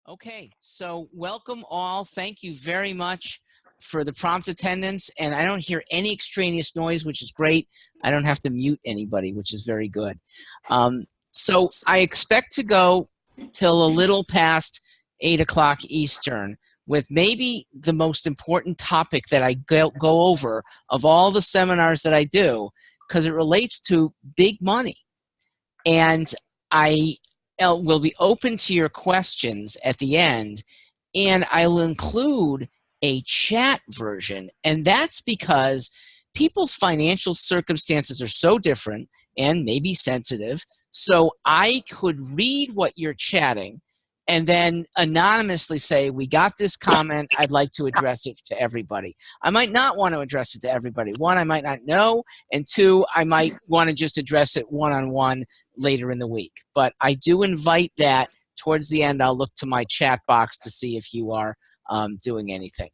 Okay, so welcome all. Thank you very much for the prompt attendance. And I don't hear any extraneous noise, which is great. I don't have to mute anybody, which is very good. So I expect to go till a little past 8 o'clock Eastern with maybe the most important topic that I go over of all the seminars that I do, because it relates to big money. And I will be open to your questions at the end, and I'll include a chat version. And that's because people's financial circumstances are so different and maybe sensitive. So I could read what you're chatting and then anonymously say, we got this comment, I'd like to address it to everybody. I might not want to address it to everybody. One, I might not know, and two, I might want to just address it one-on-one later in the week. But I do invite that. Towards the end, I'll look to my chat box to see if you are doing anything.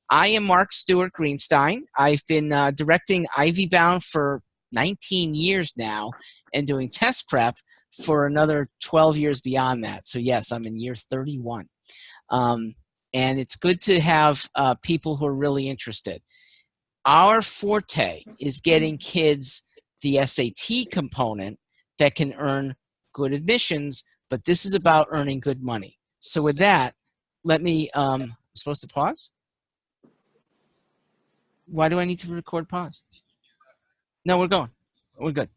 I am Mark Stewart Greenstein. I've been directing Ivy Bound for 19 years now and doing test prep for another 12 years beyond that. So yes, I'm in year 31. And it's good to have people who are really interested. Our forte is getting kids the SAT component that can earn good admissions, but this is about earning good money. So with that, let me, I'm supposed to pause? Why do I need to record pause? No, we're going. We're good.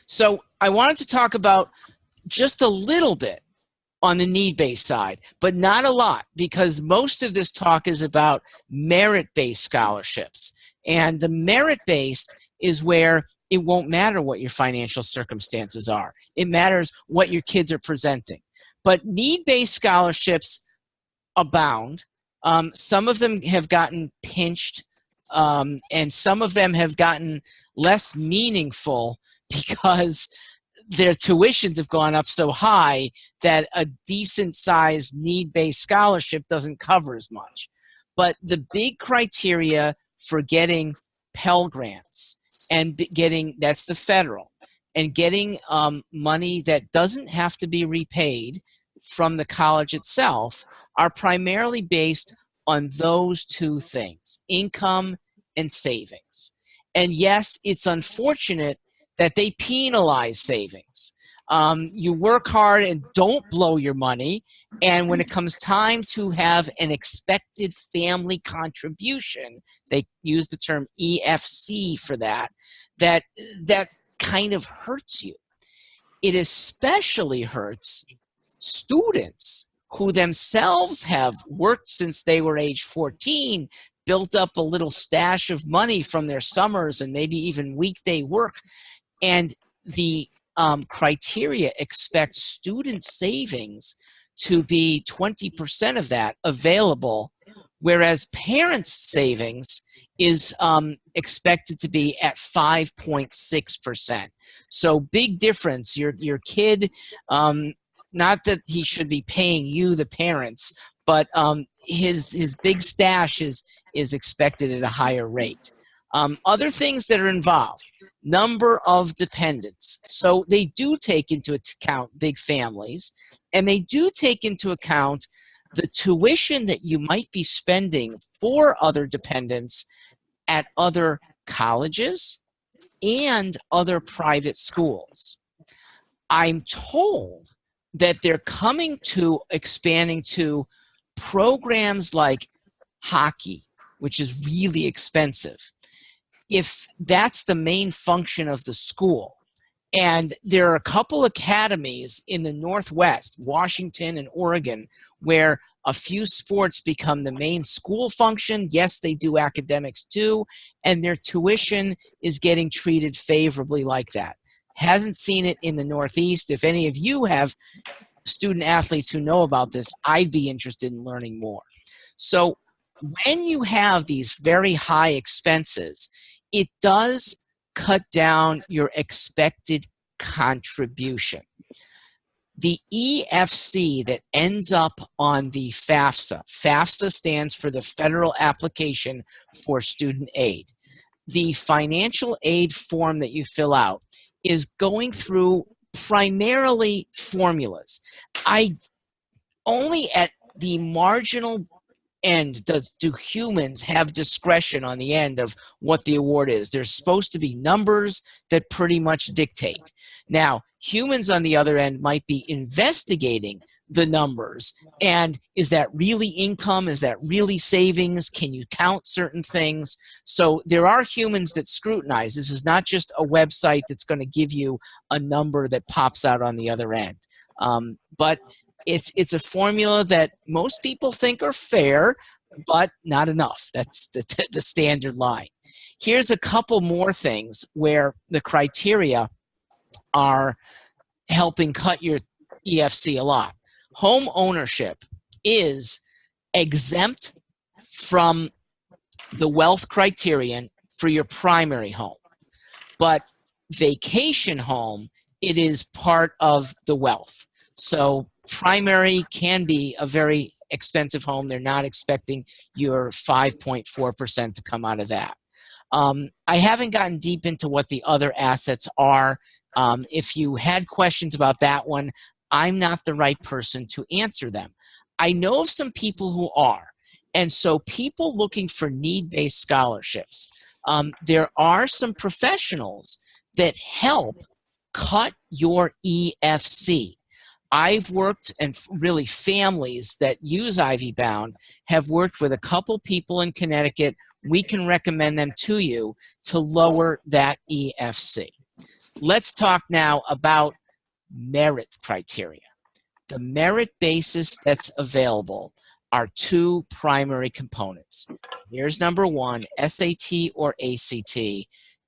So I wanted to talk about just a little bit on the need-based side, but not a lot, because most of this talk is about merit-based scholarships. And the merit-based is where it won't matter what your financial circumstances are. It matters what your kids are presenting. But need-based scholarships abound. Some of them have gotten pinched, and some of them have gotten less meaningful because their tuitions have gone up so high that a decent-sized need-based scholarship doesn't cover as much. But the big criteria for getting Pell Grants and getting, that's the federal, and getting money that doesn't have to be repaid from the college itself are primarily based on those two things, income and savings. And yes, it's unfortunate that they penalize savings. You work hard and don't blow your money, and when it comes time to have an expected family contribution, they use the term EFC for that kind of hurts you. It especially hurts students who themselves have worked since they were age 14, built up a little stash of money from their summers and maybe even weekday work. And the criteria expect student savings to be 20% of that available, whereas parents' savings is expected to be at 5.6%. So big difference. Your kid, not that he should be paying you, the parents, but his big stash is expected at a higher rate. Other things that are involved, number of dependents. So they do take into account big families, and they do take into account the tuition that you might be spending for other dependents at other colleges and other private schools. I'm told that they're coming to expanding to programs like hockey, which is really expensive, if that's the main function of the school. And there are a couple academies in the Northwest, Washington and Oregon, where a few sports become the main school function. Yes, they do academics too, and their tuition is getting treated favorably like that. Hasn't seen it in the Northeast. If any of you have student athletes who know about this, I'd be interested in learning more. So when you have these very high expenses, it does cut down your expected contribution. The EFC that ends up on the FAFSA, FAFSA stands for the Federal Application for Student Aid. The financial aid form that you fill out is going through primarily formulas. I only at the marginal end do humans have discretion on the end of what the award is. There's supposed to be numbers that pretty much dictate. Now, humans on the other end might be investigating the numbers. And is that really income? Is that really savings? Can you count certain things? So there are humans that scrutinize. This is not just a website that's going to give you a number that pops out on the other end. But it's a formula that most people think are fair, but not enough. That's the standard line. Here's a couple more things where the criteria are helping cut your EFC a lot. Home ownership is exempt from the wealth criterion for your primary home, but vacation home, it is part of the wealth. So primary can be a very expensive home. They're not expecting your 5.4% to come out of that. I haven't gotten deep into what the other assets are. If you had questions about that one, I'm not the right person to answer them. I know of some people who are. And so people looking for need-based scholarships, there are some professionals that help cut your EFC. I've worked, and really families that use Ivy Bound have worked with a couple people in Connecticut. We can recommend them to you to lower that EFC. Let's talk now about merit criteria. The merit basis that's available are two primary components. Here's number one, SAT or ACT.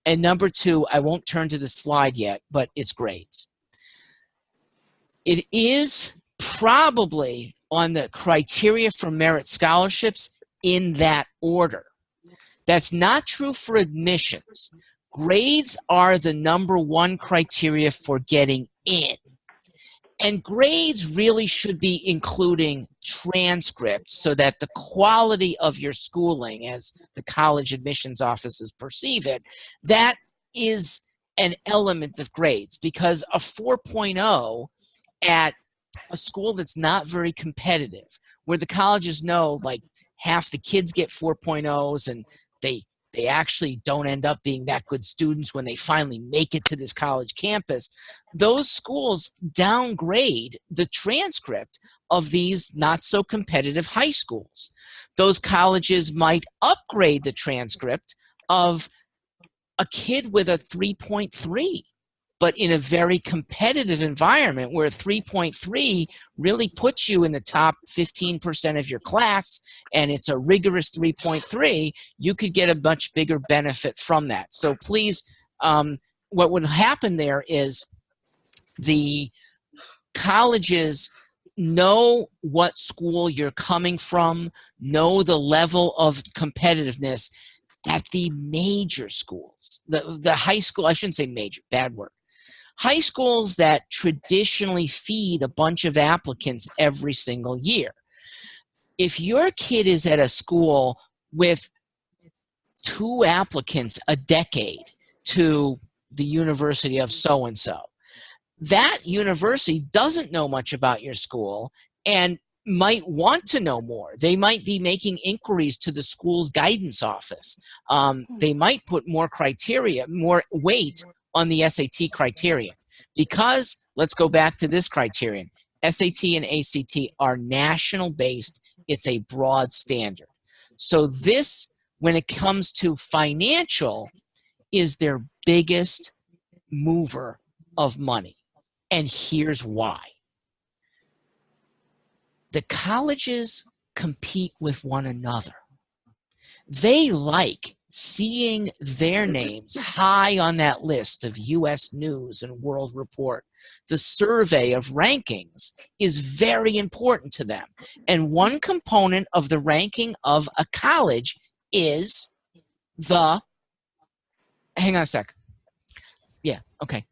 And number two, I won't turn to the slide yet, but it's grades. It is probably on the criteria for merit scholarships in that order. That's not true for admissions. Grades are the number one criteria for getting in. And grades really should be including transcripts so that the quality of your schooling, as the college admissions offices perceive it, that is an element of grades, because a 4.0 at a school that's not very competitive, where the colleges know like half the kids get 4.0s and they actually don't end up being that good students when they finally make it to this college campus, those schools downgrade the transcript of these not so competitive high schools. Those colleges might upgrade the transcript of a kid with a 3.3. But in a very competitive environment where 3.3 really puts you in the top 15% of your class, and it's a rigorous 3.3, you could get a much bigger benefit from that. So please, what would happen there is the colleges know what school you're coming from, know the level of competitiveness at the major schools. The high school, I shouldn't say major, bad word. High schools that traditionally feed a bunch of applicants every single year. If your kid is at a school with 2 applicants a decade to the University of so-and-so, that university doesn't know much about your school and might want to know more. They might be making inquiries to the school's guidance office. They might put more criteria, more weight on the SAT criterion, because let's go back to this criterion. SAT and ACT are national based. It's a broad standard. So this, when it comes to financial, is their biggest mover of money. And here's why. The colleges compete with one another. They like seeing their names high on that list of U.S. News and World Report. The survey of rankings is very important to them. And one component of the ranking of a college is the, hang on a sec. Yeah, okay.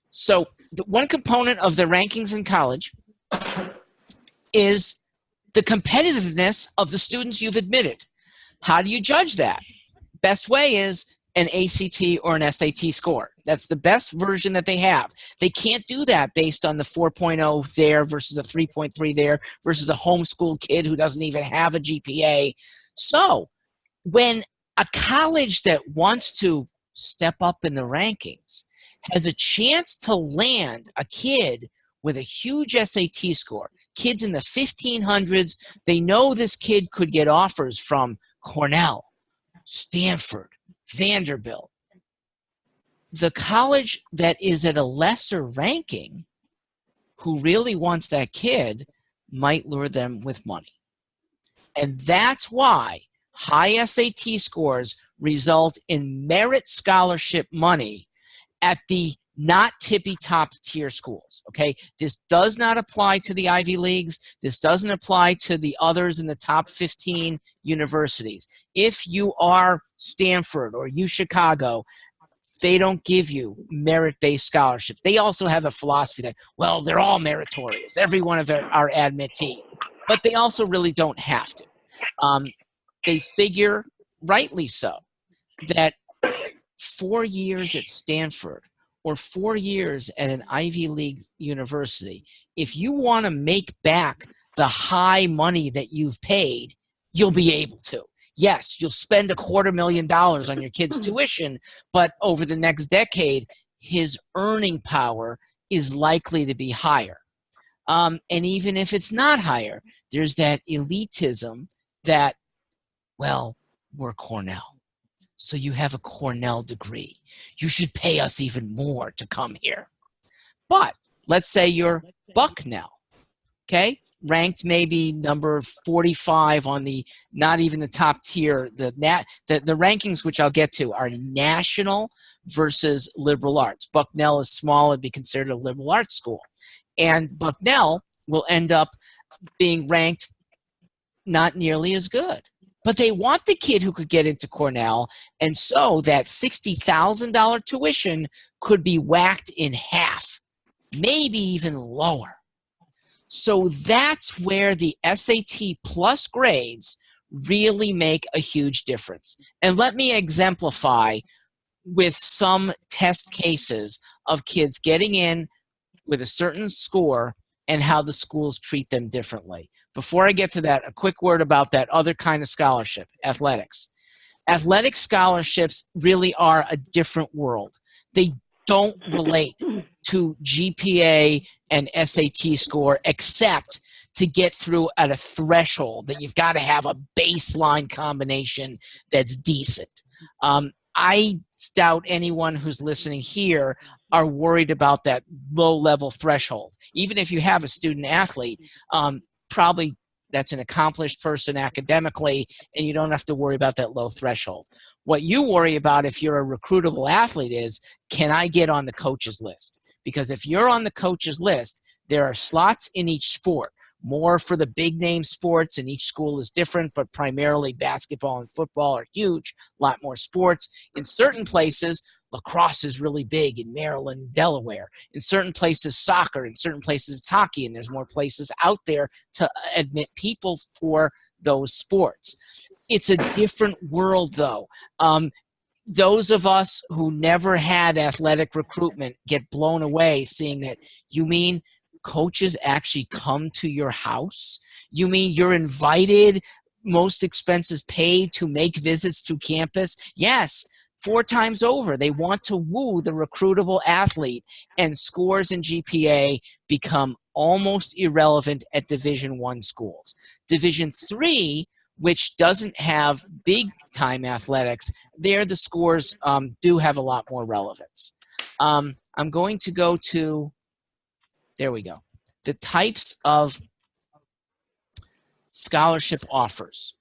So the one component of the rankings in college is the competitiveness of the students you've admitted. How do you judge that? Best way is an ACT or an SAT score. That's the best version that they have. They can't do that based on the 4.0 there versus a 3.3 there versus a homeschooled kid who doesn't even have a GPA. So when a college that wants to step up in the rankings has a chance to land a kid with a huge SAT score, kids in the 1500s, they know this kid could get offers from Cornell, Stanford, Vanderbilt. The college that is at a lesser ranking, who really wants that kid, might lure them with money. And that's why high SAT scores result in merit scholarship money at the not tippy top tier schools, okay? This does not apply to the Ivy Leagues. This doesn't apply to the others in the top 15 universities. If you are Stanford or UChicago, they don't give you merit-based scholarships. They also have a philosophy that, well, they're all meritorious, every one of our admittee, but they also really don't have to. They figure, rightly so, that 4 years at Stanford or 4 years at an Ivy League university, if you want to make back the high money that you've paid, you'll be able to. Yes, you'll spend $250,000 on your kid's tuition, but over the next decade, his earning power is likely to be higher. And even if it's not higher, there's that elitism that, well, we're Cornell, so you have a Cornell degree. You should pay us even more to come here. But let's say you're Bucknell, okay? Ranked maybe number 45 on the, not even the top tier. The rankings, which I'll get to, are national versus liberal arts. Bucknell is small and be considered a liberal arts school. And Bucknell will end up being ranked not nearly as good. But they want the kid who could get into Cornell, and so that $60,000 tuition could be whacked in half, maybe even lower. So that's where the SAT plus grades really make a huge difference. And let me exemplify with some test cases of kids getting in with a certain score and how the schools treat them differently. Before I get to that, a quick word about that other kind of scholarship, athletics. Athletic scholarships really are a different world. They don't relate to GPA and SAT score except to get through at a threshold that you've got to have a baseline combination that's decent. I doubt anyone who's listening here are worried about that low-level threshold. Even if you have a student athlete, probably that's an accomplished person academically, and you don't have to worry about that low threshold. What you worry about if you're a recruitable athlete is, can I get on the coach's list? Because if you're on the coach's list, there are slots in each sport. More for the big name sports, and each school is different, but primarily basketball and football are huge, a lot more sports. In certain places, lacrosse is really big in Maryland and Delaware. In certain places, soccer. In certain places, it's hockey, and there's more places out there to admit people for those sports. It's a different world, though. Those of us who never had athletic recruitment get blown away seeing that. You mean coaches actually come to your house? You mean you're invited, most expenses paid, to make visits to campus? Yes, 4 times over. They want to woo the recruitable athlete, and scores and GPA become almost irrelevant at Division I schools. Division III, which doesn't have big-time athletics, there the scores do have a lot more relevance. I'm going to go to, there we go, the types of scholarship offers.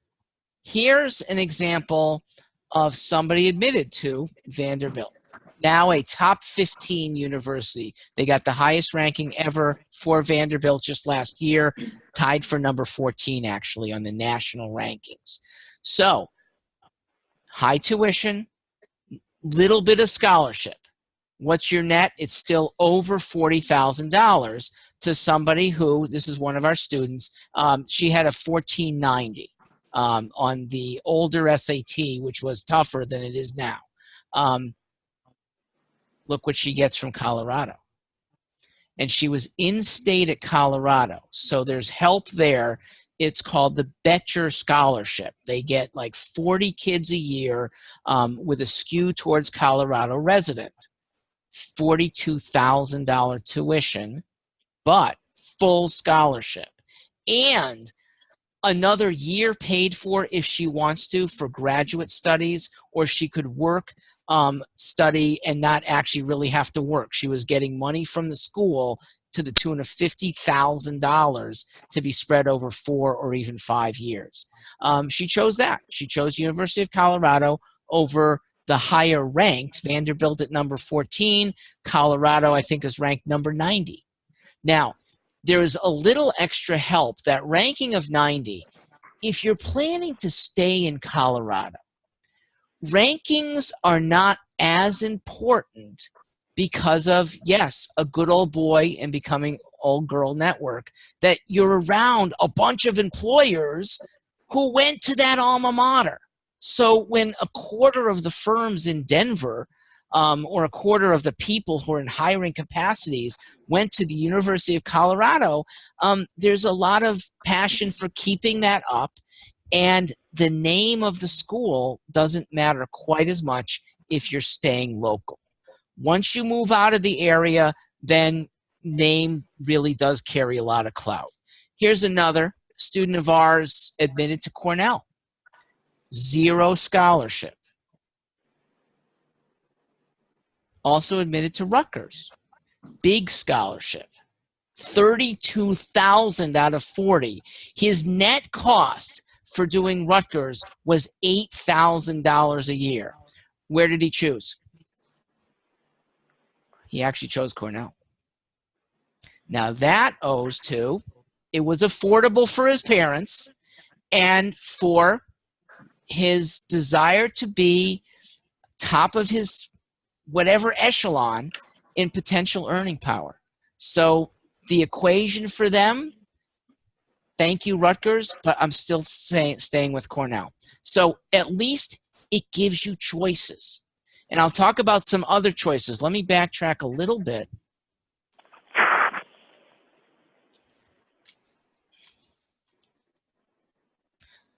Here's an example of somebody admitted to Vanderbilt, now a top 15 university. They got the highest ranking ever for Vanderbilt just last year, tied for number 14 actually on the national rankings. So, high tuition, little bit of scholarship. What's your net? It's still over $40,000 to somebody who, this is one of our students, she had a 1490 on the older SAT, which was tougher than it is now. Look what she gets from Colorado. And she was in state at Colorado. So there's help there. It's called the Betcher Scholarship. They get like 40 kids a year with a skew towards Colorado resident. $42,000 tuition, but full scholarship. And another year paid for if she wants to for graduate studies, or she could work, study, and not actually really have to work. She was getting money from the school to the tune of $50,000 to be spread over 4 or even 5 years. She chose that. She chose University of Colorado over the higher ranked Vanderbilt at number 14. Colorado, I think, is ranked number 90. Now, there is a little extra help. That ranking of 90, if you're planning to stay in Colorado, rankings are not as important because of, yes, a good old boy and becoming old girl network, that you're around a bunch of employers who went to that alma mater. So when a quarter of the firms in Denver or a quarter of the people who are in hiring capacities went to the University of Colorado, there's a lot of passion for keeping that up, and the name of the school doesn't matter quite as much if you're staying local. Once you move out of the area, then name really does carry a lot of clout. Here's another student of ours admitted to Cornell. 0 scholarship. Also admitted to Rutgers. Big scholarship. 32,000 out of 40. His net cost for doing Rutgers was $8,000 a year. Where did he choose? He actually chose Cornell. Now that owes to, it was affordable for his parents and for his desire to be top of his whatever echelon in potential earning power. So the equation for them, thank you, Rutgers, but I'm still staying with Cornell. So at least it gives you choices. And I'll talk about some other choices. Let me backtrack a little bit.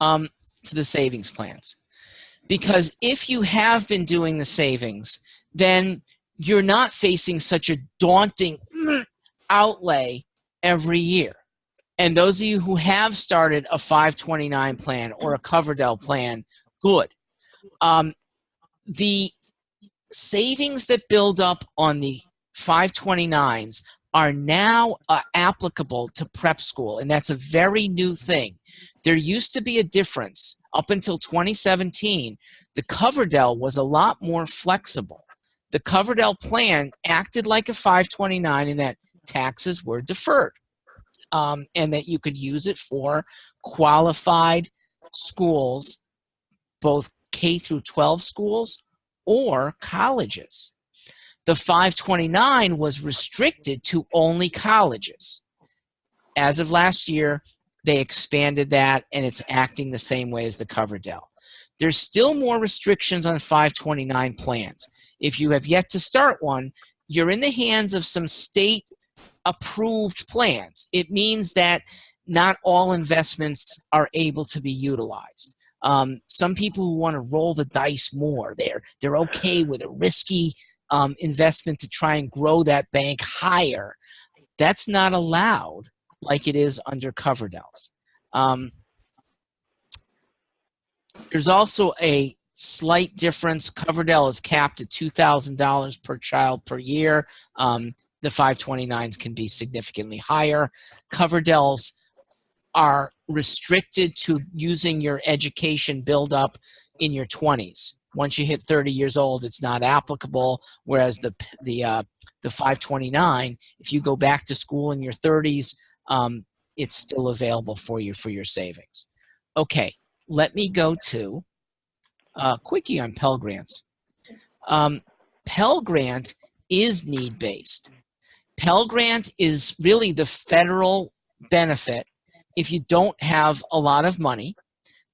To the savings plans. Because if you have been doing the savings, then you're not facing such a daunting outlay every year. And those of you who have started a 529 plan or a Coverdell plan, good. The savings that build up on the 529s are now applicable to prep school, and that's a very new thing. There used to be a difference. Up until 2017, the Coverdell was a lot more flexible. The Coverdell plan acted like a 529 in that taxes were deferred, and that you could use it for qualified schools, both K through 12 schools or colleges. The 529 was restricted to only colleges. As of last year, they expanded that, and it's acting the same way as the Coverdell. There's still more restrictions on 529 plans. If you have yet to start one, you're in the hands of some state-approved plans. It means that not all investments are able to be utilized. Some people who want to roll the dice more, they're okay with a risky investment to try and grow that bank higher. That's not allowed like it is under Coverdells. There's also a slight difference. Coverdell is capped at $2,000 per child per year. The 529s can be significantly higher. Coverdells are restricted to using your education build-up in your 20s. Once you hit 30 years old, it's not applicable, whereas the 529, if you go back to school in your 30s, it's still available for you for your savings. Okay, let me go to quickie on Pell Grants. Pell Grant is need-based. Pell Grant is really the federal benefit if you don't have a lot of money.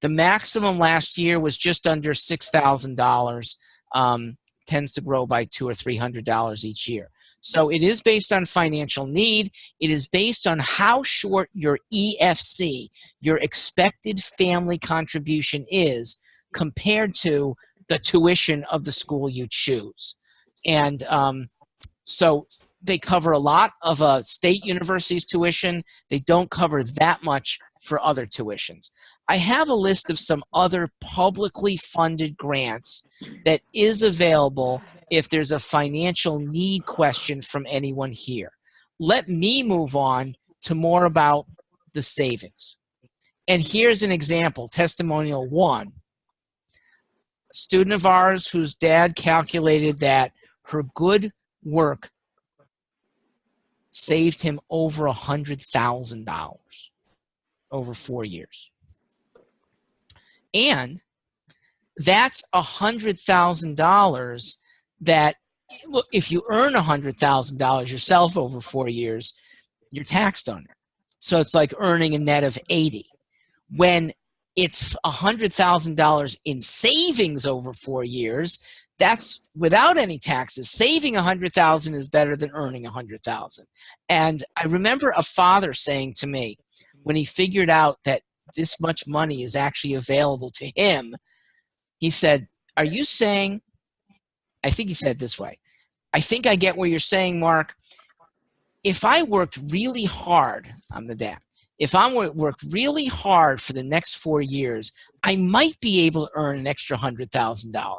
The maximum last year was just under $6,000 tends to grow by $200 or $300 each year. So it is based on financial need. It is based on how short your EFC, your expected family contribution, is compared to the tuition of the school you choose. And so they cover a lot of a state university's tuition. They don't cover that much for other tuitions. I have a list of some other publicly funded grants that is available if there's a financial need question from anyone here. Let me move on to more about the savings. And here's an example, Testimonial 1. A student of ours whose dad calculated that her good work saved him over $100,000 over 4 years. And that's $100,000 that, look, if you earn $100,000 yourself over 4 years, you're taxed on it. So it's like earning a net of 80. When it's $100,000 in savings over 4 years, that's without any taxes. Saving $100,000 is better than earning $100,000. And I remember a father saying to me, when he figured out that this much money is actually available to him, he said, are you saying, I think he said this way, I think I get what you're saying, Mark. If I worked really hard, I'm the dad, if I worked really hard for the next 4 years, I might be able to earn an extra $100,000.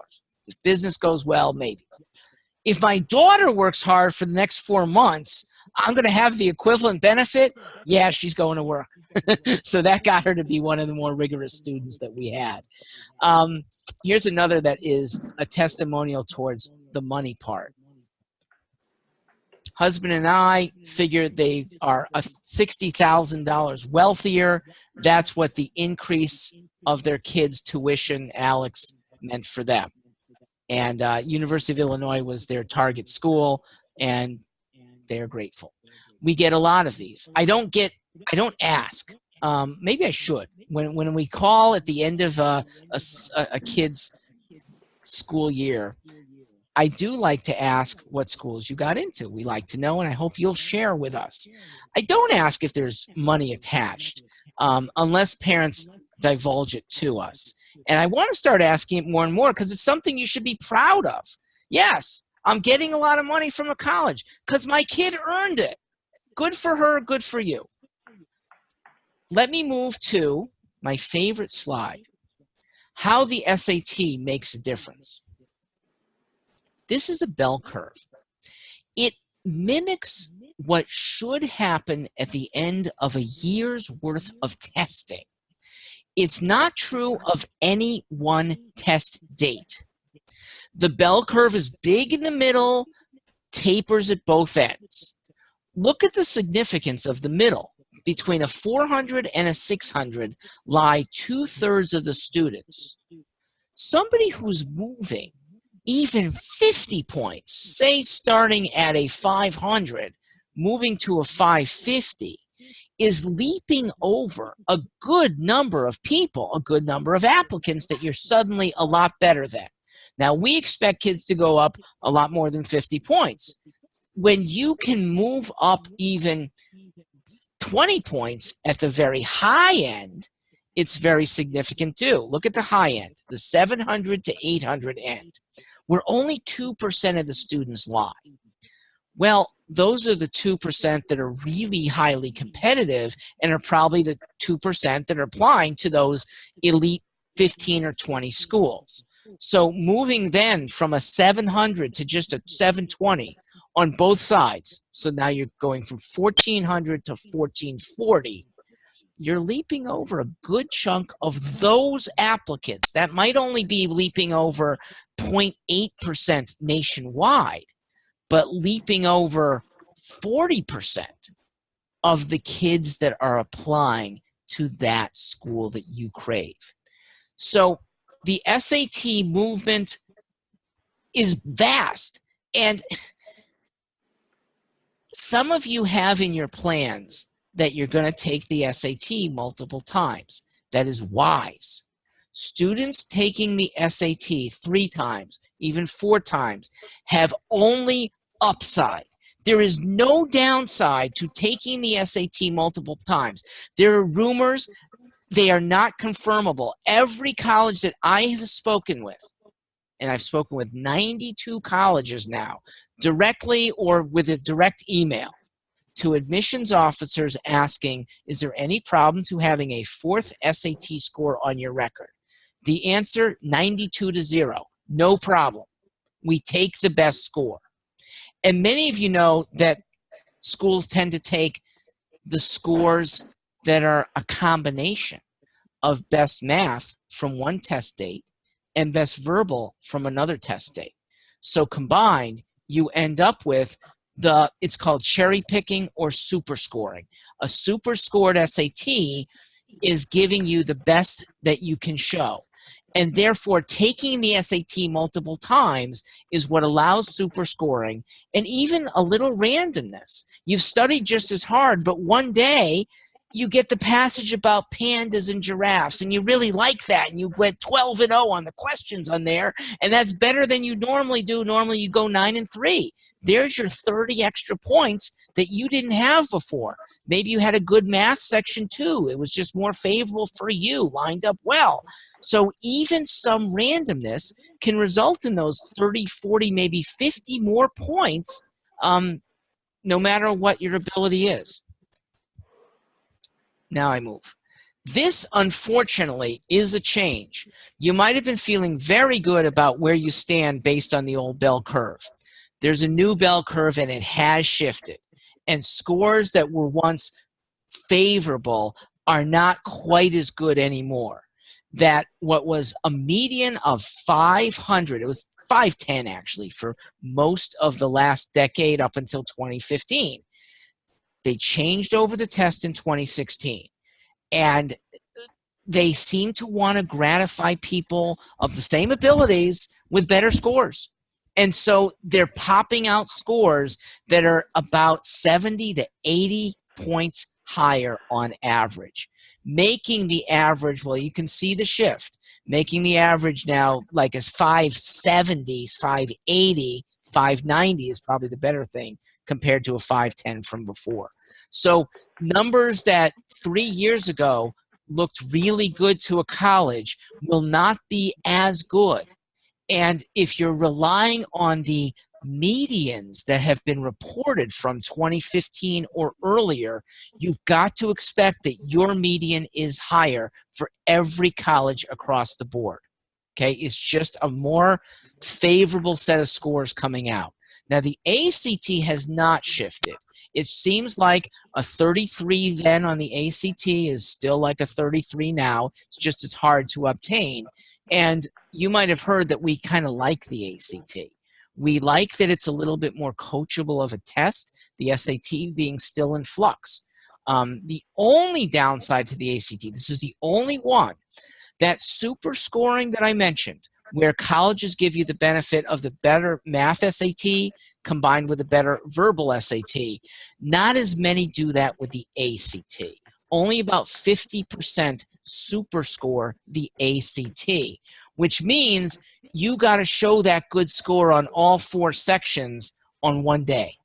If business goes well, maybe. If my daughter works hard for the next 4 months, I'm going to have the equivalent benefit. Yeah, she's going to work. So that got her to be one of the more rigorous students that we had. Here's another that is a testimonial towards the money part. Husband and I figured they are $60,000 wealthier. That's what the increase of their kids' tuition, Alex, meant for them. And University of Illinois was their target school, and they're grateful. We get a lot of these. I don't ask. Maybe I should. When we call at the end of a kid's school year, I do like to ask what schools you got into. We like to know, and I hope you'll share with us. I don't ask if there's money attached, unless parents divulge it to us. And I want to start asking it more and more because it's something you should be proud of. Yes, I'm getting a lot of money from a college because my kid earned it. Good for her, good for you. Let me move to my favorite slide, how the SAT makes a difference. This is a bell curve. It mimics what should happen at the end of a year's worth of testing. It's not true of any one test date. The bell curve is big in the middle, tapers at both ends. Look at the significance of the middle. Between a 400 and a 600 lie 2/3 of the students. Somebody who's moving even 50 points, say starting at a 500, moving to a 550, is leaping over a good number of people, a good number of applicants that you're suddenly a lot better than. Now, we expect kids to go up a lot more than 50 points. When you can move up even 20 points at the very high end, it's very significant too. Look at the high end, the 700 to 800 end, where only 2% of the students lie. Well, those are the 2% that are really highly competitive and are probably the 2% that are applying to those elite 15 or 20 schools. So moving then from a 700 to just a 720 on both sides, so now you're going from 1400 to 1440, you're leaping over a good chunk of those applicants. That might only be leaping over 0.8% nationwide, but leaping over 40% of the kids that are applying to that school that you crave. So the SAT movement is vast, and some of you have in your plans that you're going to take the SAT multiple times. That is wise. students taking the SAT 3 times, even 4 times, have only upside. There is no downside to taking the SAT multiple times. There are rumors, they are not confirmable. Every college that I have spoken with, and I've spoken with 92 colleges now, directly or with a direct email to admissions officers asking, is there any problem to having a 4th SAT score on your record? The answer, 92-0, no problem. We take the best score. And many of you know that schools tend to take the scores that are a combination of best math from one test date and best verbal from another test date. So combined, you end up with it's called cherry picking or super scoring. A super scored SAT is giving you the best that you can show. And therefore, taking the SAT multiple times is what allows super scoring and even a little randomness. You've studied just as hard, but one day you get the passage about pandas and giraffes, and you really like that, and you went 12-0 on the questions on there, and that's better than you normally do. Normally you go 9-3. There's your 30 extra points that you didn't have before. Maybe you had a good math section too. It was just more favorable for you, lined up well. So even some randomness can result in those 30, 40, maybe 50 more points, no matter what your ability is. Now I move. This, unfortunately, is a change. You might have been feeling very good about where you stand based on the old bell curve. There's a new bell curve, and it has shifted. And scores that were once favorable are not quite as good anymore. That what was a median of 500, it was 510 actually for most of the last decade up until 2015. They changed over the test in 2016, and they seem to want to gratify people of the same abilities with better scores. And so they're popping out scores that are about 70 to 80 points higher on average, making the average, well, you can see the shift, making the average now like as 570, 580, 590 is probably the better thing compared to a 510 from before. So numbers that 3 years ago looked really good to a college will not be as good. And if you're relying on the medians that have been reported from 2015 or earlier, you've got to expect that your median is higher for every college across the board. Okay, it's just a more favorable set of scores coming out. Now, the ACT has not shifted. It seems like a 33 then on the ACT is still like a 33 now. It's just as hard to obtain. And you might have heard that we kind of like the ACT. We like that it's a little bit more coachable of a test, the SAT being still in flux. The only downside to the ACT, this is the only one, that super scoring that I mentioned, where colleges give you the benefit of the better math SAT combined with a better verbal SAT, not as many do that with the ACT. Only about 50% super score the ACT, which means you got to show that good score on all 4 sections on one day.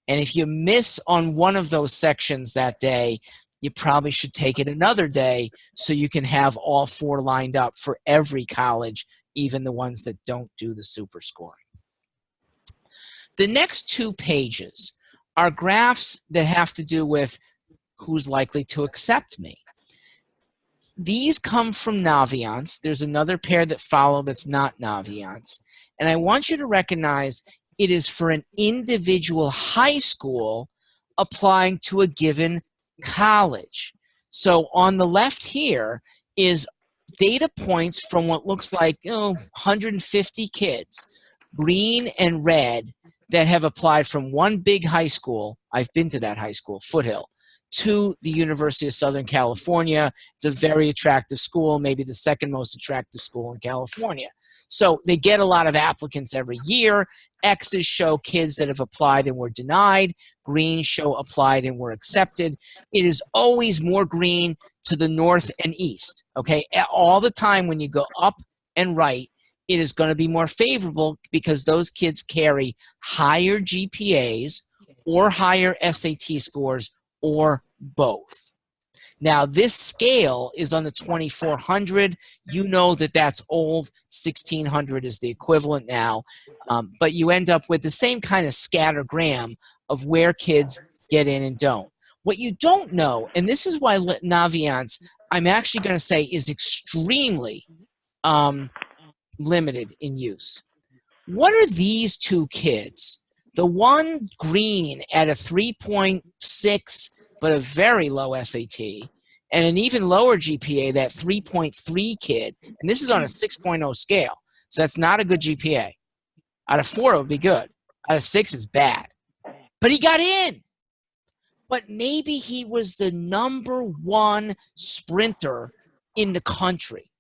And if you miss on one of those sections that day, you probably should take it another day so you can have all 4 lined up for every college, even the ones that don't do the super scoring. The next 2 pages are graphs that have to do with who's likely to accept me. These come from Naviance. There's another pair that follow that's not Naviance. And I want you to recognize it is for an individual high school applying to a given college. So on the left here is data points from what looks like 150 kids, green and red, that have applied from one big high school, I've been to that high school, Foothill, to the University of Southern California. It's a very attractive school, maybe the second most attractive school in California. So they get a lot of applicants every year. X's show kids that have applied and were denied. Green show applied and were accepted. It is always more green to the north and east, okay? All the time when you go up and right, it is going to be more favorable because those kids carry higher GPAs or higher SAT scores or both. Now, this scale is on the 2400. You know that that's old. 1600 is the equivalent now. But you end up with the same kind of scattergram of where kids get in and don't. What you don't know, and this is why Naviance, I'm actually going to say, is extremely limited in use. What are these two kids? The one green at a 3.6, but a very low SAT, and an even lower GPA, that 3.3 kid, and this is on a 6.0 scale, so that's not a good GPA. Out of 4, it would be good. Out of 6, it's bad. But he got in. But maybe he was the #1 sprinter in the country,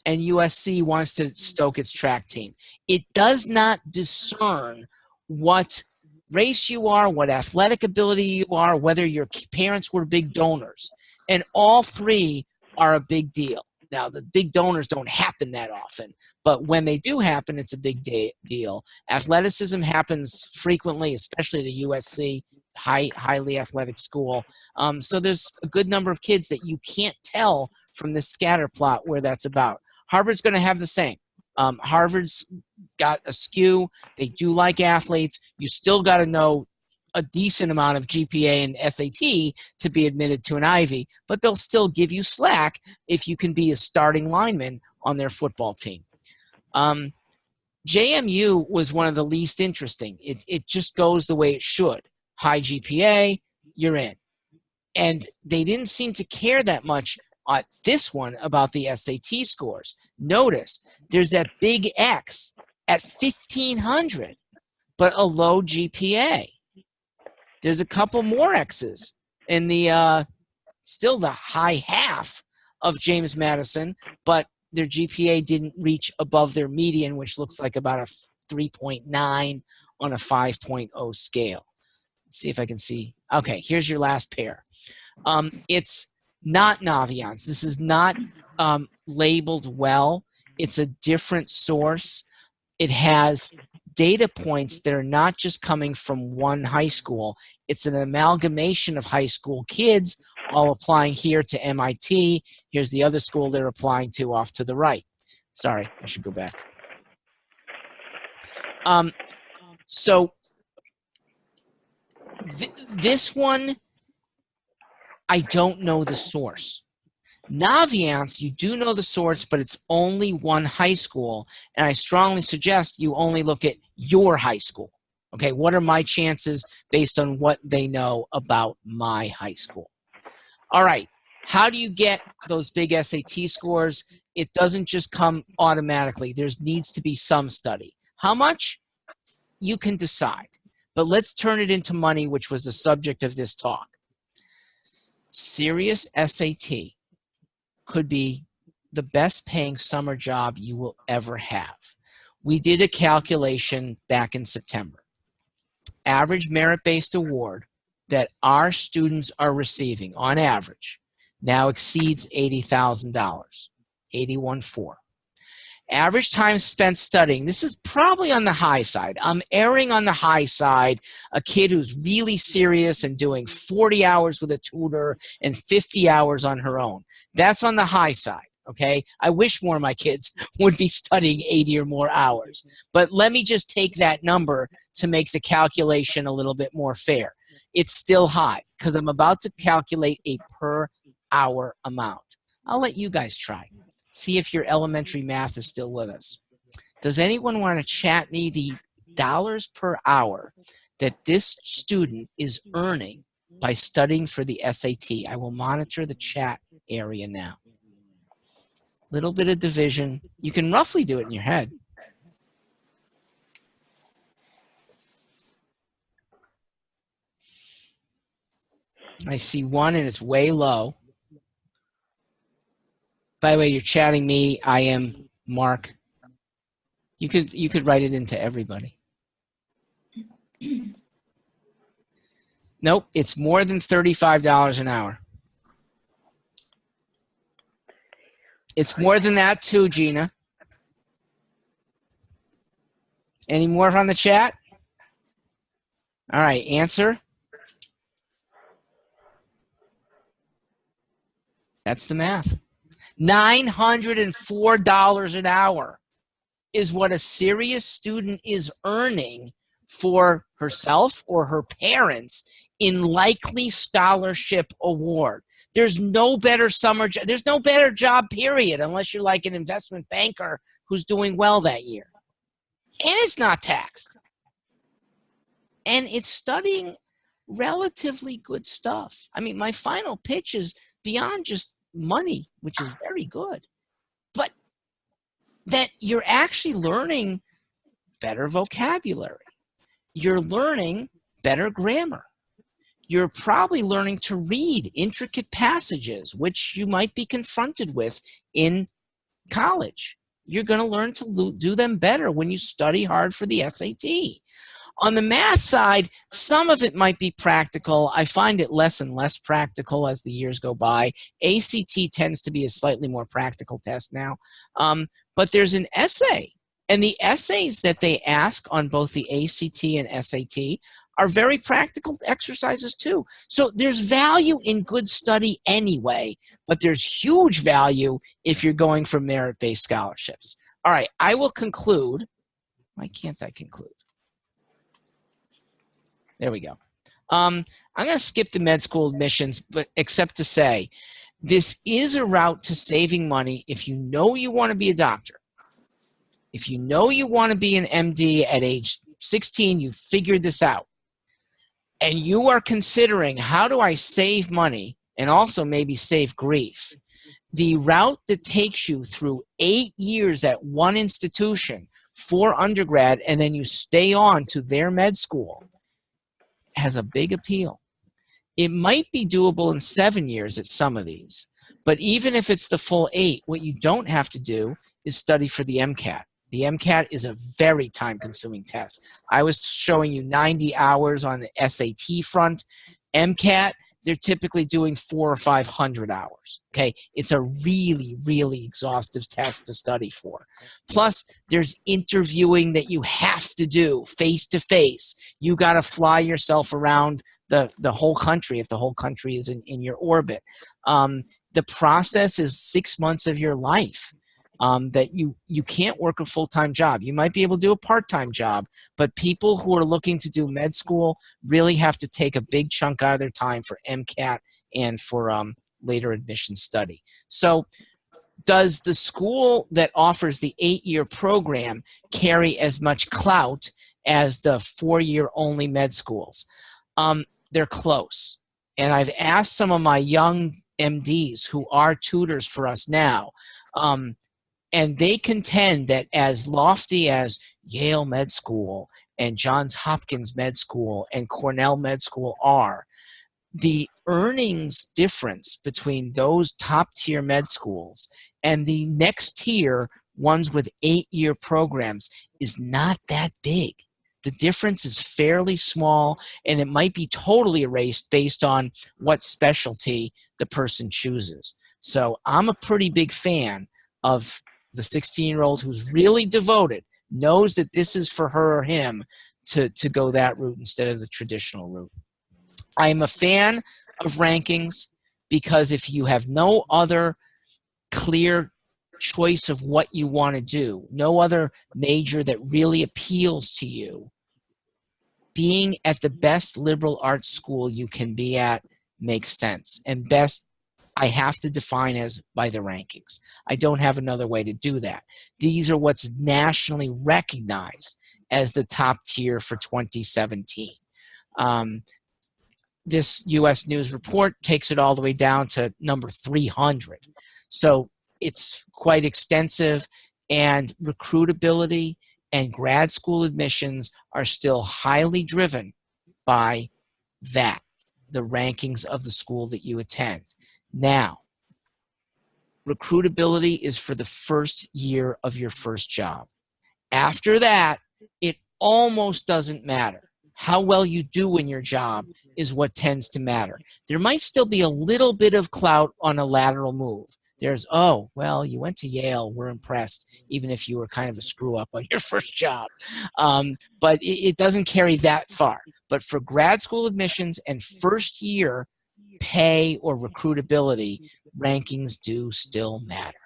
and USC wants to stoke its track team. It does not discern what race you are, what athletic ability you are, whether your parents were big donors. And all three are a big deal. Now, the big donors don't happen that often, but when they do happen, it's a big deal. Athleticism happens frequently, especially at USC, highly athletic school. So there's a good number of kids that you can't tell from this scatter plot where that's about. Harvard's going to have the same. Harvard's got a skew. They do like athletes. You still got to know a decent amount of GPA and SAT to be admitted to an Ivy, but they'll still give you slack if you can be a starting lineman on their football team. JMU was one of the least interesting. It just goes the way it should. High GPA, you're in. And they didn't seem to care that much this one about the SAT scores. Notice there's that big X at 1,500, but a low GPA. There's a couple more X's in the still the high half of James Madison, but their GPA didn't reach above their median, which looks like about a 3.9 on a 5.0 scale. Let's see if I can see. Okay, here's your last pair. It's not Naviance. This is not labeled well. It's a different source. It has data points that are not just coming from one high school. It's an amalgamation of high school kids all applying here to MIT. Here's the other school they're applying to off to the right. Sorry, I should go back. So this one, I don't know the source. Naviance, you do know the source, but it's only one high school, and I strongly suggest you only look at your high school. Okay, what are my chances based on what they know about my high school? All right, how do you get those big SAT scores? It doesn't just come automatically. There needs to be some study. How much? You can decide. But let's turn it into money, which was the subject of this talk. Serious SAT could be the best paying summer job you will ever have. We did a calculation back in September. Average merit-based award that our students are receiving on average now exceeds $80,000, $81,400. Average time spent studying, this is probably on the high side. I'm erring on the high side. A kid who's really serious and doing 40 hours with a tutor and 50 hours on her own. That's on the high side, okay? I wish more of my kids would be studying 80 or more hours. But let me just take that number to make the calculation a little bit more fair. It's still high because I'm about to calculate a per hour amount. I'll let you guys try. See if your elementary math is still with us. Does anyone want to chat me the dollars per hour that this student is earning by studying for the SAT? I will monitor the chat area now. Little bit of division. You can roughly do it in your head. I see one and it's way low. By the way, you're chatting me. I am Mark. You could write it into everybody. Nope, it's more than $35 an hour. It's more than that too, Gina. Any more from the chat? All right, answer. That's the math. $904 an hour is what a serious student is earning for herself or her parents in likely scholarship award. There's no better there's no better job, period, unless you're like an investment banker who's doing well that year. And it's not taxed. And it's studying relatively good stuff. I mean, my final pitch is beyond just money, which is very good, but that you're actually learning better vocabulary. You're learning better grammar. You're probably learning to read intricate passages, which you might be confronted with in college. You're going to learn to do them better when you study hard for the SAT. On the math side, some of it might be practical. I find it less and less practical as the years go by. ACT tends to be a slightly more practical test now. But there's an essay, and the essays that they ask on both the ACT and SAT are very practical exercises too. So there's value in good study anyway, but there's huge value if you're going for merit-based scholarships. All right, I will conclude. Why can't I conclude? There we go. I'm going to skip the med school admissions, but except to say, this is a route to saving money if you know you want to be a doctor. If you know you want to be an MD at age 16, you figured this out. And you are considering, how do I save money and also maybe save grief? The route that takes you through 8 years at one institution for undergrad, and then you stay on to their med school, has a big appeal. It might be doable in 7 years at some of these, but even if it's the full 8, what you don't have to do is study for the MCAT. The MCAT is a very time-consuming test. I was showing you 90 hours on the SAT front. MCAT, they're typically doing 400 or 500 hours. Okay, it's a really, really exhaustive test to study for. Plus, there's interviewing that you have to do face-to-face. You got to fly yourself around the whole country if the whole country is in your orbit. The process is 6 months of your life. That you can't work a full-time job. You might be able to do a part-time job, but people who are looking to do med school really have to take a big chunk out of their time for MCAT and for later admission study. So does the school that offers the 8-year program carry as much clout as the 4-year only med schools? They're close. And I've asked some of my young MDs who are tutors for us now, and they contend that as lofty as Yale Med School and Johns Hopkins Med School and Cornell Med School are, the earnings difference between those top-tier med schools and the next tier, ones with 8-year programs, is not that big. The difference is fairly small, and it might be totally erased based on what specialty the person chooses. So I'm a pretty big fan of the 16-year-old who's really devoted, knows that this is for her or him to go that route instead of the traditional route. I am a fan of rankings because if you have no other clear choice of what you want to do, no other major that really appeals to you, being at the best liberal arts school you can be at makes sense. And best, I have to define as by the rankings. I don't have another way to do that. These are what's nationally recognized as the top tier for 2017. This U.S. News report takes it all the way down to number 300. So it's quite extensive, and recruitability and grad school admissions are still highly driven by that. the rankings of the school that you attend. Now, recruitability is for the first year of your first job. After that, it almost doesn't matter. How well you do in your job is what tends to matter. There might still be a little bit of clout on a lateral move. There's, oh, well, you went to Yale, we're impressed, even if you were kind of a screw up on your first job. But it doesn't carry that far. But for grad school admissions and first year pay or recruitability, rankings do still matter.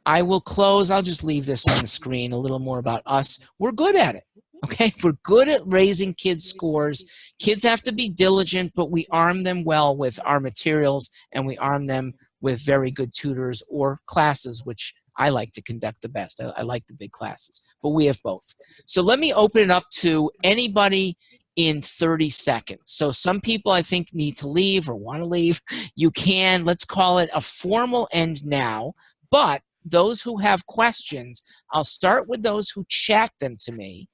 I will close. I'll just leave this on the screen, a little more about us. We're good at it. Okay, we're good at raising kids' scores. Kids have to be diligent, but we arm them well with our materials, and we arm them with very good tutors or classes, which I like to conduct the best. I like the big classes, but we have both. So let me open it up to anybody in 30 seconds. So some people I think need to leave or want to leave. You can, let's call it a formal end now, but those who have questions, I'll start with those who chat them to me,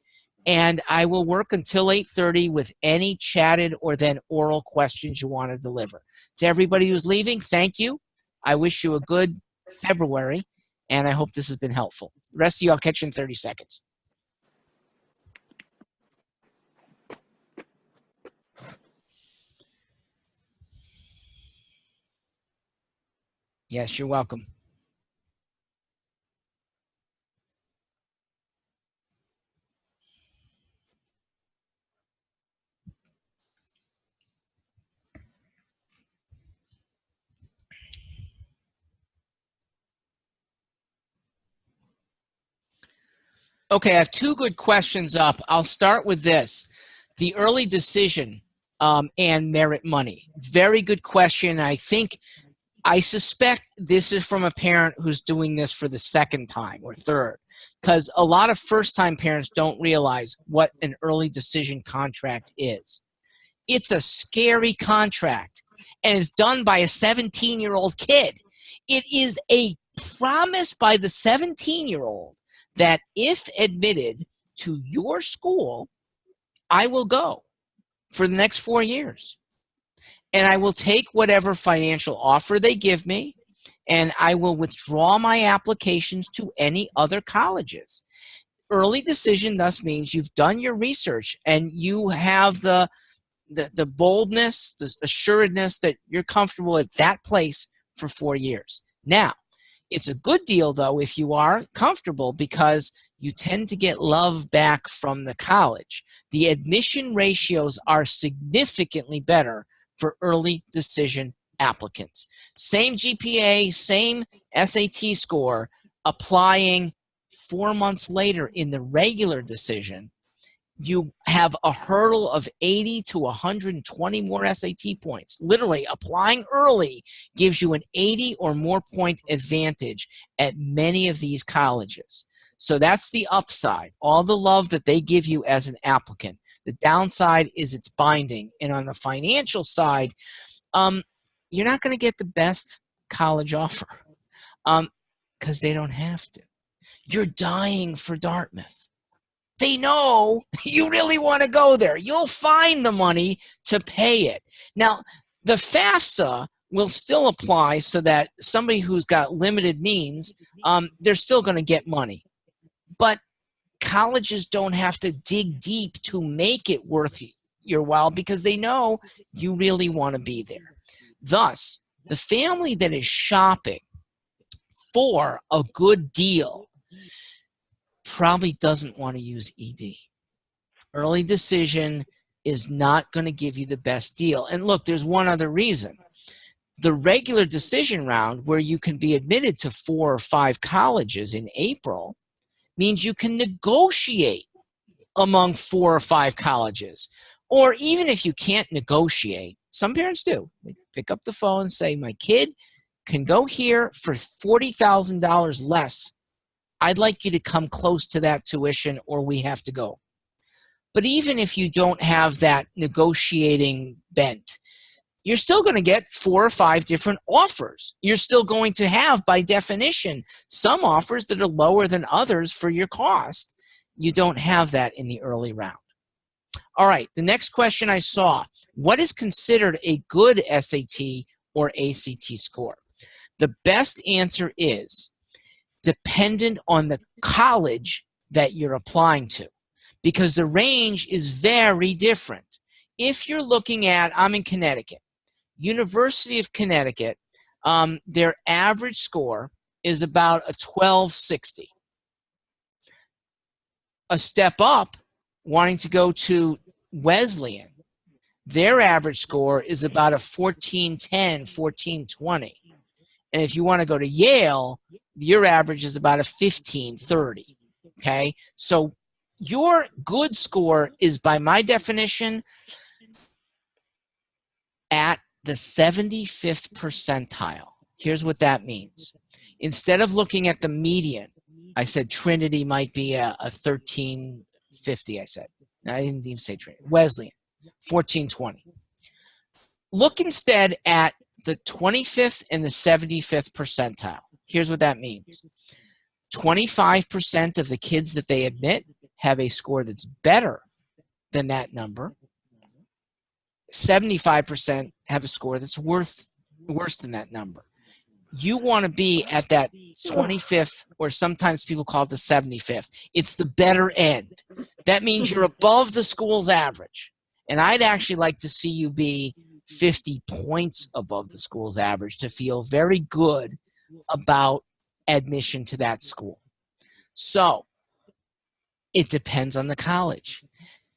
and I will work until 8:30 with any chatted or then oral questions you want to deliver. To everybody who's leaving, thank you. I wish you a good February, and I hope this has been helpful. The rest of you, I'll catch you in 30 seconds. Yes, you're welcome. Okay, I have two good questions up. I'll start with this. The early decision and merit money. Very good question. I suspect this is from a parent who's doing this for the second time or third, because a lot of first-time parents don't realize what an early decision contract is. It's a scary contract, and it's done by a 17-year-old kid. It is a promise by the 17-year-old that if admitted to your school, I will go for the next 4 years. And I will take whatever financial offer they give me, and I will withdraw my applications to any other colleges. Early decision thus means you've done your research and you have the boldness, the assuredness that you're comfortable at that place for 4 years. Now, it's a good deal, though, if you are comfortable, because you tend to get love back from the college. The admission ratios are significantly better for early decision applicants. Same GPA, same SAT score, applying 4 months later in the regular decision, you have a hurdle of 80 to 120 more SAT points. Literally, applying early gives you an 80 or more point advantage at many of these colleges. So that's the upside, all the love that they give you as an applicant. The downside is it's binding. And on the financial side, you're not going to get the best college offer because they don't have to. You're dying for Dartmouth. They know you really want to go there. You'll find the money to pay it. Now, the FAFSA will still apply so that somebody who's got limited means, they're still going to get money. But colleges don't have to dig deep to make it worth your while because they know you really want to be there. Thus, the family that is shopping for a good deal probably doesn't want to use ED. Early decision is not going to give you the best deal. And look, there's one other reason. The regular decision round, where you can be admitted to 4 or 5 colleges in April, means you can negotiate among 4 or 5 colleges. Or even if you can't negotiate, some parents do. They pick up the phone and say, my kid can go here for $40,000 less. I'd like you to come close to that tuition or we have to go. But even if you don't have that negotiating bent, you're still going to get 4 or 5 different offers. You're still going to have, by definition, some offers that are lower than others for your cost. You don't have that in the early round. All right, the next question I saw, what is considered a good SAT or ACT score? The best answer is dependent on the college that you're applying to, because the range is very different. If you're looking at, I'm in Connecticut, University of Connecticut, their average score is about a 1260. A step up, wanting to go to Wesleyan, their average score is about a 1410, 1420. And if you want to go to Yale, your average is about a 1530. Okay? So your good score is, by my definition, at the 75th percentile. Here's what that means. Instead of looking at the median, I said Trinity might be a 1350, I said. I didn't even say Trinity. Wesleyan, 1420. Look instead at the 25th and the 75th percentile. Here's what that means. 25% of the kids that they admit have a score that's better than that number. 75% have a score that's worse than that number. You want to be at that 25th, or sometimes people call it the 75th. It's the better end. That means you're above the school's average. And I'd actually like to see you be 50 points above the school's average to feel very good about admission to that school. So it depends on the college.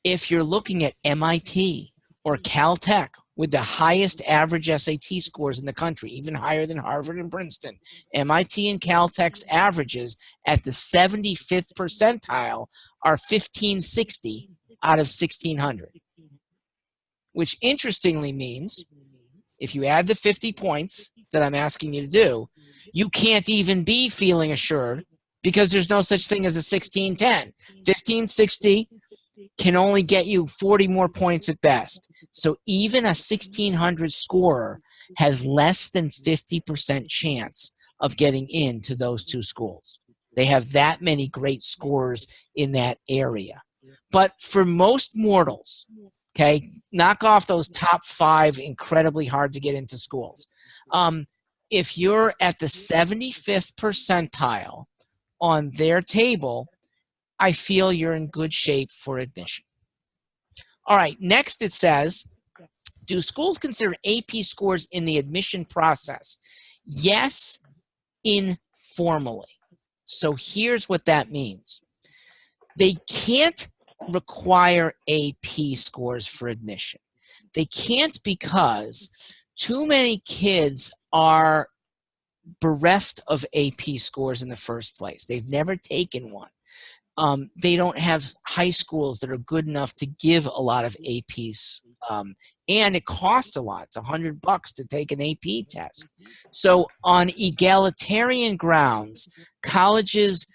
If you're looking at MIT or Caltech with the highest average SAT scores in the country, even higher than Harvard and Princeton, MIT and Caltech's averages at the 75th percentile are 1560 out of 1600. Which interestingly means, if you add the 50 points that I'm asking you to do, you can't even be feeling assured, because there's no such thing as a 1610. 1560 can only get you 40 more points at best. So even a 1600 scorer has less than 50% chance of getting into those two schools. They have that many great scores in that area. But for most mortals, okay, knock off those top 5 incredibly hard to get into schools. If you're at the 75th percentile on their table, I feel you're in good shape for admission. All right, next it says, do schools consider AP scores in the admission process? Yes, informally. So here's what that means. They can't require AP scores for admission. They can't, because too many kids are bereft of AP scores in the first place. They've never taken one. They don't have high schools that are good enough to give a lot of APs, and it costs a lot. It's $100 to take an AP test. So on egalitarian grounds, colleges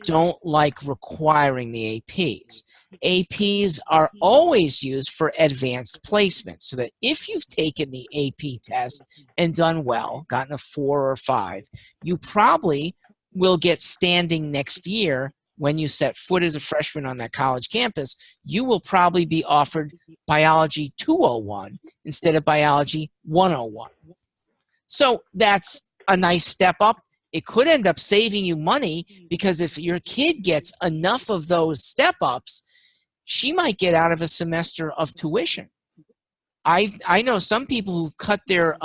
don't like requiring the APs. APs are always used for advanced placement, so that if you've taken the AP test and done well, gotten a 4 or 5, you probably will get standing next year. When you set foot as a freshman on that college campus, you will probably be offered Biology 201 instead of Biology 101. So that's a nice step up. It could end up saving you money, because if your kid gets enough of those step-ups, she might get out of a semester of tuition. I know some people who cut their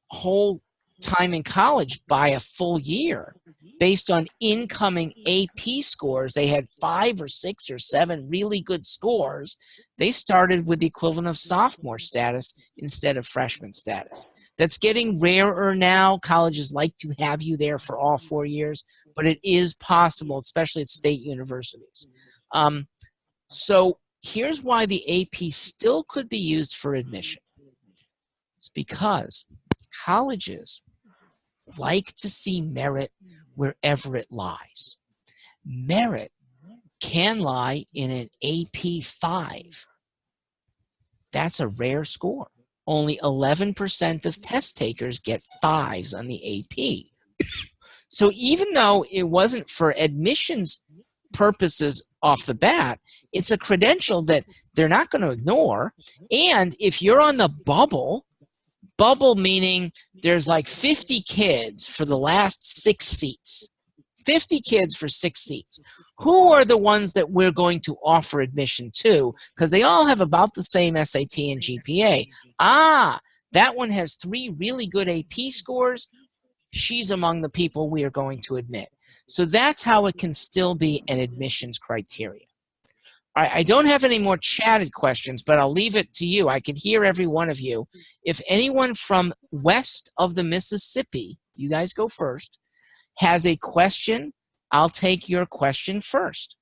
whole time in college by a full year based on incoming AP scores. They had 5 or 6 or 7 really good scores. They started with the equivalent of sophomore status instead of freshman status. That's getting rarer now. Colleges like to have you there for all 4 years, but it is possible, especially at state universities. So here's why the AP still could be used for admission. It's because colleges like to see merit wherever it lies. Merit can lie in an AP 5. That's a rare score. Only 11% of test takers get 5s on the AP. So even though it wasn't for admissions purposes off the bat, it's a credential that they're not going to ignore. And if you're on the bubble meaning there's like 50 kids for the last 6 seats, 50 kids for 6 seats. Who are the ones that we're going to offer admission to? Because they all have about the same SAT and GPA. That one has 3 really good AP scores. She's among the people we are going to admit. So that's how it can still be an admissions criteria. I don't have any more chatted questions, but I'll leave it to you. I can hear every one of you. If anyone from west of the Mississippi, you guys go first, has a question, I'll take your question first.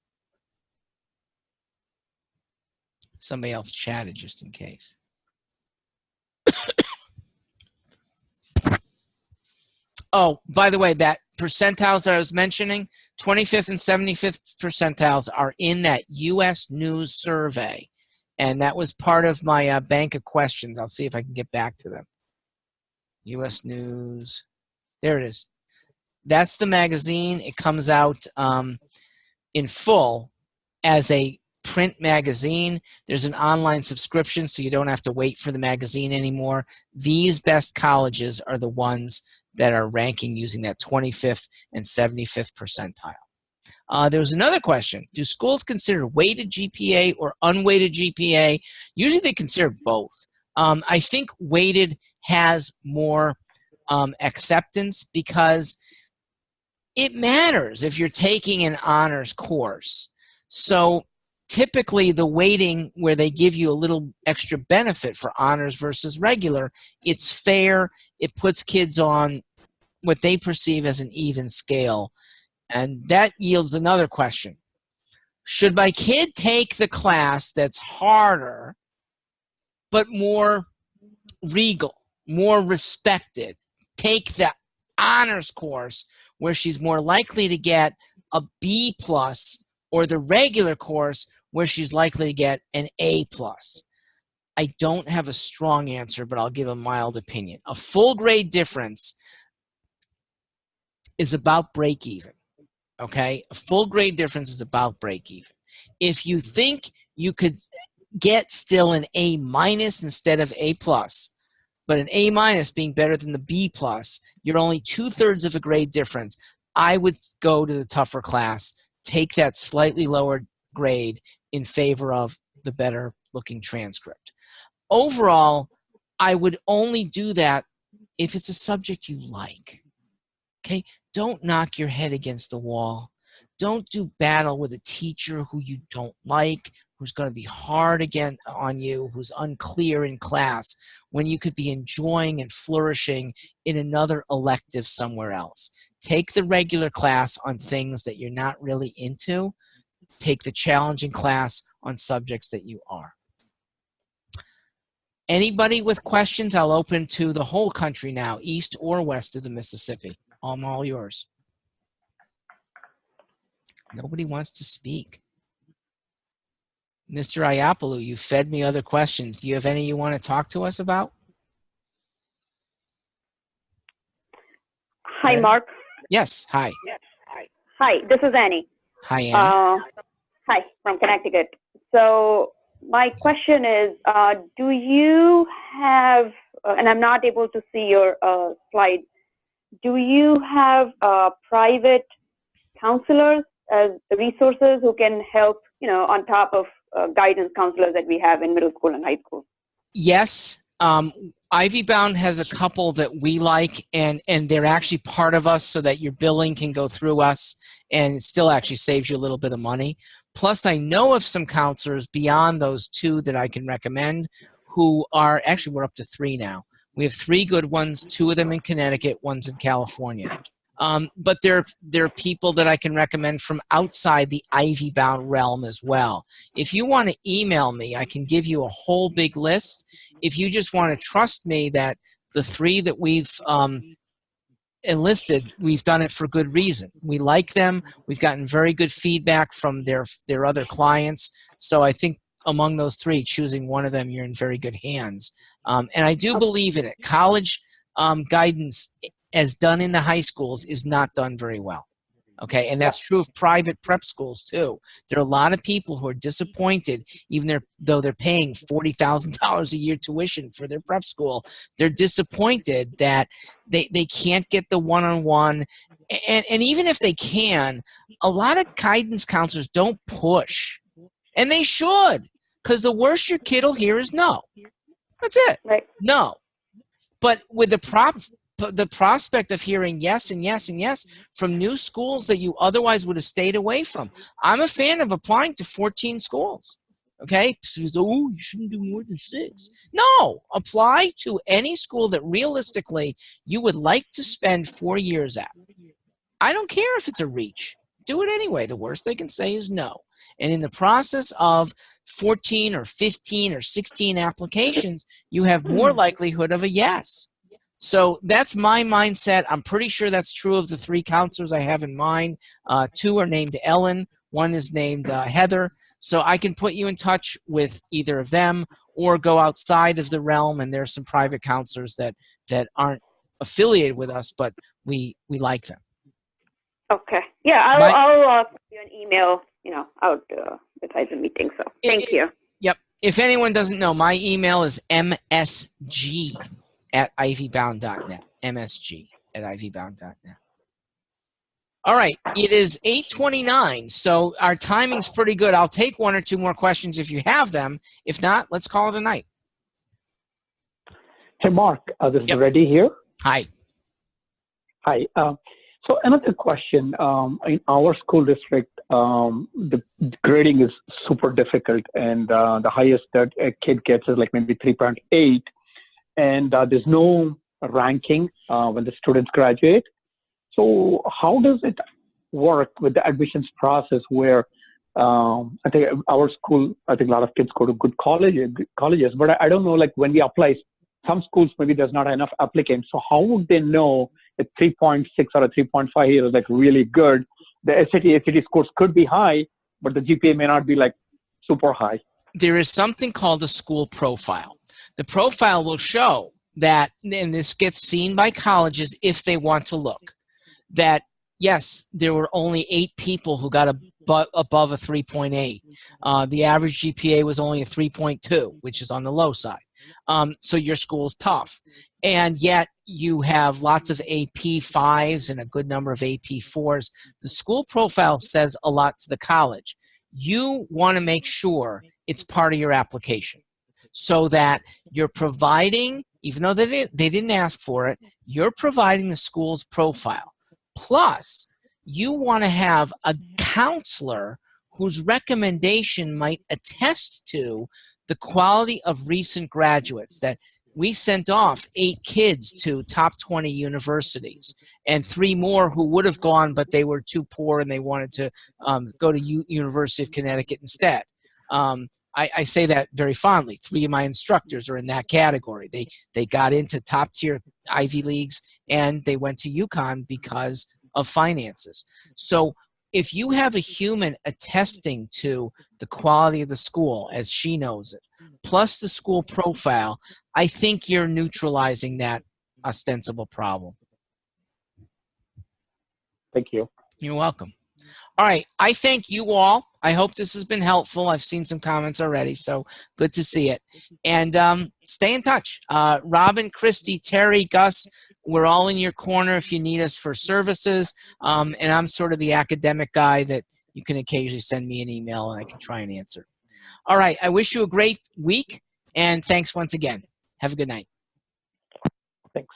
Somebody else chatted just in case. Oh, by the way, that percentiles that I was mentioning, 25th and 75th percentiles are in that U.S. News survey. And that was part of my bank of questions. I'll see if I can get back to them. U.S. News. There it is. That's the magazine. It comes out in full as a print magazine. There's an online subscription, so you don't have to wait for the magazine anymore. These best colleges are the ones that are ranking using that 25th and 75th percentile. There was another question. Do schools consider weighted GPA or unweighted GPA? Usually they consider both. I think weighted has more acceptance because it matters if you're taking an honors course. So typically the weighting where they give you a little extra benefit for honors versus regular, it's fair. It puts kids on what they perceive as an even scale. And that yields another question. Should my kid take the class that's harder but more regal, more respected? Take the honors course where she's more likely to get a B+, or the regular course where she's likely to get an A+. I don't have a strong answer, but I'll give a mild opinion. A full grade difference is about break even. Okay? A full grade difference is about break even. If you think you could get still an A- instead of A+, but an A- being better than the B+, you're only 2/3 of a grade difference. I would go to the tougher class, take that slightly lower grade in favor of the better looking transcript. Overall, I would only do that if it's a subject you like. Okay? Don't knock your head against the wall. Don't do battle with a teacher who you don't like, who's going to be hard again on you, who's unclear in class, when you could be enjoying and flourishing in another elective somewhere else. Take the regular class on things that you're not really into. Take the challenging class on subjects that you are. Anybody with questions? I'll open to the whole country now, east or west of the Mississippi. I'm all yours. Nobody wants to speak. Mr. Iapolu, you fed me other questions. Do you have any you want to talk to us about? Hi, Mark. Yes, hi. Hi, this is Annie. Hi, Annie. Hi, from Connecticut. So my question is, do you have, and I'm not able to see your slide, do you have private counselors as resources who can help, on top of guidance counselors that we have in middle school and high school? Yes. Ivy Bound has a couple that we like, and they're actually part of us so that your billing can go through us, and it still actually saves you a little bit of money. Plus, I know of some counselors beyond those 2 that I can recommend who are, actually we're up to 3 now. We have 3 good ones, 2 of them in Connecticut, one's in California. But there are people that I can recommend from outside the Ivy Bound realm as well. If you want to email me, I can give you a whole big list. If you just want to trust me that the 3 that we've enlisted, we've done it for good reason. We like them. We've gotten very good feedback from their other clients. So I think among those 3, choosing one of them, you're in very good hands. And I do believe in it. College guidance, as done in the high schools, is not done very well. Okay, and that's true of private prep schools too. There are a lot of people who are disappointed, even though they're paying $40,000 a year tuition for their prep school. They're disappointed that they can't get the one-on-one, and even if they can, a lot of guidance counselors don't push, and they should, because the worst your kid will hear is no. That's it. Right. No. But with the prospect of hearing yes and yes and yes from new schools that you otherwise would have stayed away from. I'm a fan of applying to 14 schools. Okay? Oh, you shouldn't do more than 6. No, apply to any school that realistically you would like to spend 4 years at. I don't care if it's a reach. Do it anyway. The worst they can say is no. And in the process of 14 or 15 or 16 applications, you have more likelihood of a yes. So that's my mindset. I'm pretty sure that's true of the 3 counselors I have in mind. 2 are named Ellen. 1 is named Heather. So I can put you in touch with either of them or go outside of the realm, and there's some private counselors that aren't affiliated with us, but we like them. Okay. Yeah, I'll send you an email, out besides the meeting. So thank you. Yep. If anyone doesn't know, my email is msg@ivybound.net. msg@ivybound.net. All right. It is 8:29, so our timing's pretty good. I'll take 1 or 2 more questions if you have them. If not, let's call it a night. Hey, Mark. This is Reddy here. Hi. Hi. So another question, in our school district, the grading is super difficult, and the highest that a kid gets is like maybe 3.8, and there's no ranking when the students graduate. So how does it work with the admissions process where I think our school, I think a lot of kids go to good colleges, but I don't know, like when we apply, some schools maybe there's not enough applicants. So how would they know a 3.6 or a 3.5 here is like really good? The SAT scores could be high, but the GPA may not be like super high. There is something called a school profile. The profile will show that, and this gets seen by colleges if they want to look, that yes, there were only 8 people who got above a 3.8. The average GPA was only a 3.2, which is on the low side. So your school's tough. And yet you have lots of AP 5s and a good number of AP 4s. The school profile says a lot to the college. You want to make sure it's part of your application so that you're providing, even though they didn't ask for it, you're providing the school's profile. Plus, you want to have a counselor whose recommendation might attest to the quality of recent graduates, that we sent off 8 kids to top 20 universities and 3 more who would have gone, but they were too poor and they wanted to go to University of Connecticut instead. I say that very fondly. 3 of my instructors are in that category. They got into top tier Ivy Leagues and they went to UConn because of finances. So if you have a human attesting to the quality of the school as she knows it, plus the school profile, I think you're neutralizing that ostensible problem. Thank you. You're welcome. All right. I thank you all. I hope this has been helpful. I've seen some comments already, so good to see it. And stay in touch. Robin, Christy, Terry, Gus, we're all in your corner if you need us for services. And I'm sort of the academic guy that you can occasionally send me an email and I can try and answer. All right. I wish you a great week, and thanks once again. Have a good night. Thanks.